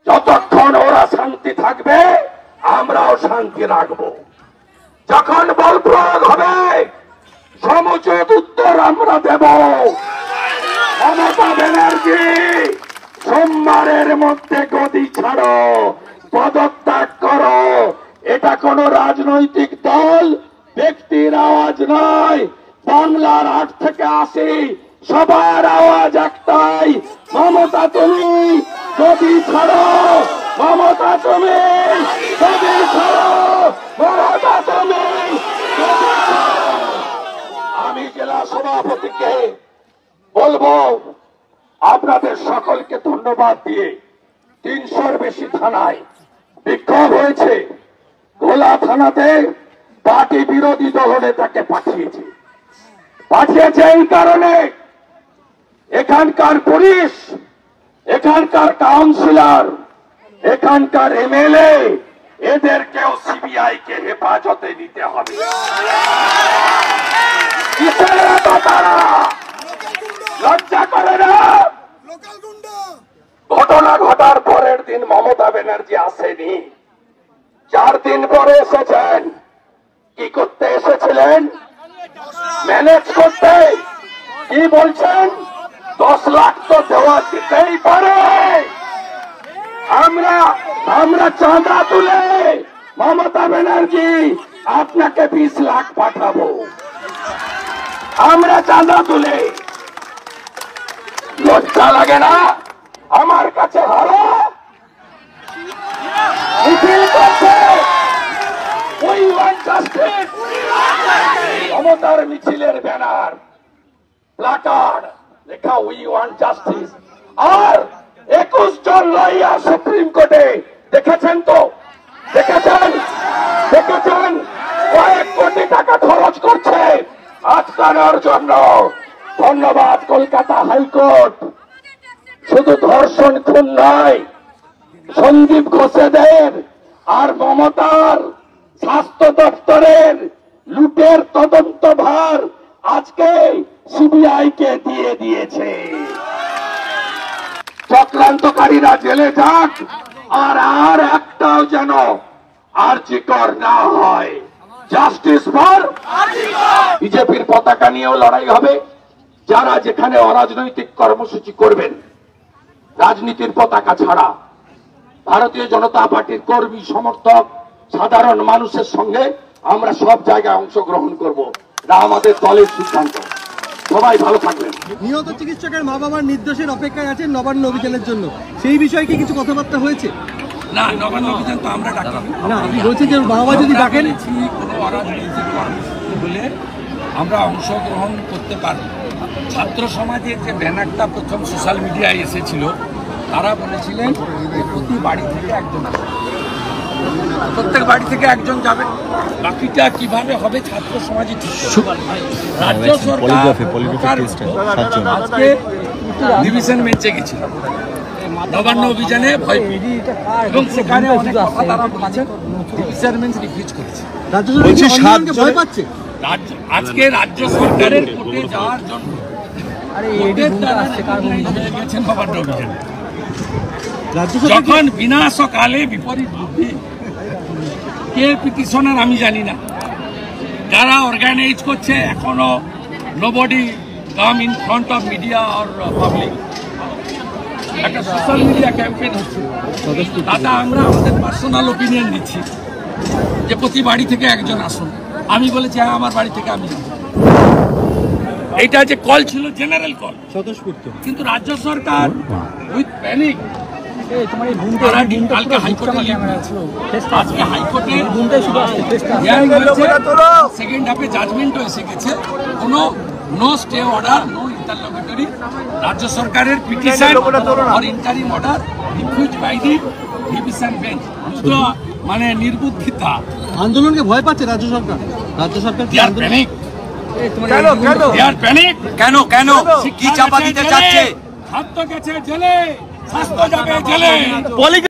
যতক্ষণ ওরা শান্তি থাকবে আমরাও শান্তি রাখবো। যখন বল প্রয়োগ হবে সমুচিত উত্তর আমরা দেব। মমতা ব্যানার্জি সোমবারের মধ্যে গদি ছাড়ো, পদত্যাগ করো। এটা কোন রাজনৈতিক দল ব্যক্তির আওয়াজ নয়, বাংলার 8 থেকে 80 সবার আওয়াজ একটাই, মমতা তুমি গদি ছাড়ো, মমতা তুমি গদি ছাড়ো, মমতা তুমি গদি ছাড়ো। আমি জেলা সভাপতিকে বলবো আপনাদের সকলকে ধন্যবাদ দিয়ে 300-র বেশি থানায় বিক্ষোভ হয়েছে। গোলা থানাতে পার্টি বিরোধী দলনেতাকে পাঠিয়েছে এই কারণে এখানকার পুলিশ, এখানকার কাউন্সিলর, এখানকার এমএলএ এদেরকেও সিবিআই কে হেফাজতে নিতে হবে। লজ্জা করে না? ঘটনা ঘটার পরের দিন মমতা ব্যানার্জি আসেনি, 4 দিন পরে এসেছেন। কি করতে এসেছিলেন? ম্যানেজ করতে। কি বলছেন? 10 লাখ তো দেওয়া দিতেই পারে। আমরা চাঁদা তুলে মমতা ব্যানার্জি আপনাকে 20 লাখ পাঠাবো। আমরা চাঁদা তুলে। লজ্জা লাগে না? আমার কাছে হারা মিছিল করছে। We want justice. মমতার মিছিলের ব্যানার, প্ল্যাকার্ড লেখা উই ওয়ান্ট জাস্টিস। আর 21 জন লয়ার সুপ্রিম কোর্টে। দেখেছেন তো? দেখেছেন কয়েক কোটি টাকা খরচ করছে আটকানোর জন্য। ধন্যবাদ কলকাতা হাইকোর্ট। শুধু ধর্ষণ খুন নয়, সন্দীপ ঘোষেদের আর মমতার স্বাস্থ্য দপ্তরের লুটের তদন্ত ভার আজকে সিবিআই কে দিয়ে দিয়েছে। চক্রান্তকারীরা জেলে যাক, আর একটাও যেন আরজিকর না হয়। জাস্টিস ফর বিজেপির পতাকা নিয়েও লড়াই হবে। যারা যেখানে অরাজনৈতিক কর্মসূচি করবেন রাজনীতির পতাকা ছাড়া, ভারতীয় জনতা পার্টির কর্মী সমর্থক সাধারণ মানুষের সঙ্গে আমরা সব জায়গায় অংশগ্রহণ করব। এটা আমাদের দলের সিদ্ধান্ত। সবাই ভালো থাকবেন। নিহত চিকিৎসকের মা বাবার নির্দেশের অপেক্ষায় আছেন নবান্ন অভিযানের জন্য, সেই বিষয়ে কি কিছু কথাবার্তা হয়েছে? না, নবান্ন অভিযান তো আমরা ডাকি না। আপনি বলছেন যে বাবা যদি ডাকেন কোনো অরাজনৈতিক কর্মসূচি হলে আমরা অংশগ্রহণ করতে পারব। ছাত্র সমাজের যে ব্যানারটা প্রথম সোশ্যাল মিডিয়ায় এসেছিল, তারা বলেছিলেন যে প্রতি বাড়ি থেকে একজন আসবে, প্রত্যেক বাড়ি থেকে একজন যাবে। বাকিটা কিভাবে হবে ছাত্র সমাজই ঠিক করবে। রাজ্য সরকার আজকে ডিভিশন বেঞ্চে গেছিল নবান্ন অভিযানে ভয় পেয়ে, এবং সেখানে অনেক কথা তারা বলেছেন, ডিভিশন বেঞ্চ রিফিউজ করেছে। ভয় পাচ্ছে আজকে রাজ্য সরকারের কোর্টে যাওয়ার জন্য যখন বিনাশকালে বিপরীত বুদ্ধি। কে পিটিশনার আমি জানি না, যারা অর্গানাইজ করছে এখনো nobody come in front of media or public. একটা সোশ্যাল মিডিয়া ক্যাম্পেইন হচ্ছে, দাদা আমরা আমাদের পার্সোনাল ওপিনিয়ন দিচ্ছি যে প্রতি বাড়ি থেকে একজন আসুন। আমি বলেছি হ্যাঁ, আমার বাড়ি থেকে আমি যাব। এইটা যে কল ছিল জেনারেল কল, স্বতঃস্ফূর্ত। কিন্তু রাজ্য সরকার উইথ প্যানিক সেকেন্ড হাফে জাজমেন্টও এসে গেছে। কোনো no stay order, no interlocutory. রাজ্য সরকারের পিটিশন আর interim order refuse by the division bench. মানে নির্বুদ্ধিতা। আন্দোলনকে ভয় পাচ্ছে রাজ্য সরকার। কেন কি চাপা দিতে চাচ্ছে? ছাত্র গেছে জেলে, স্বাস্থ্য যাবে জেলে।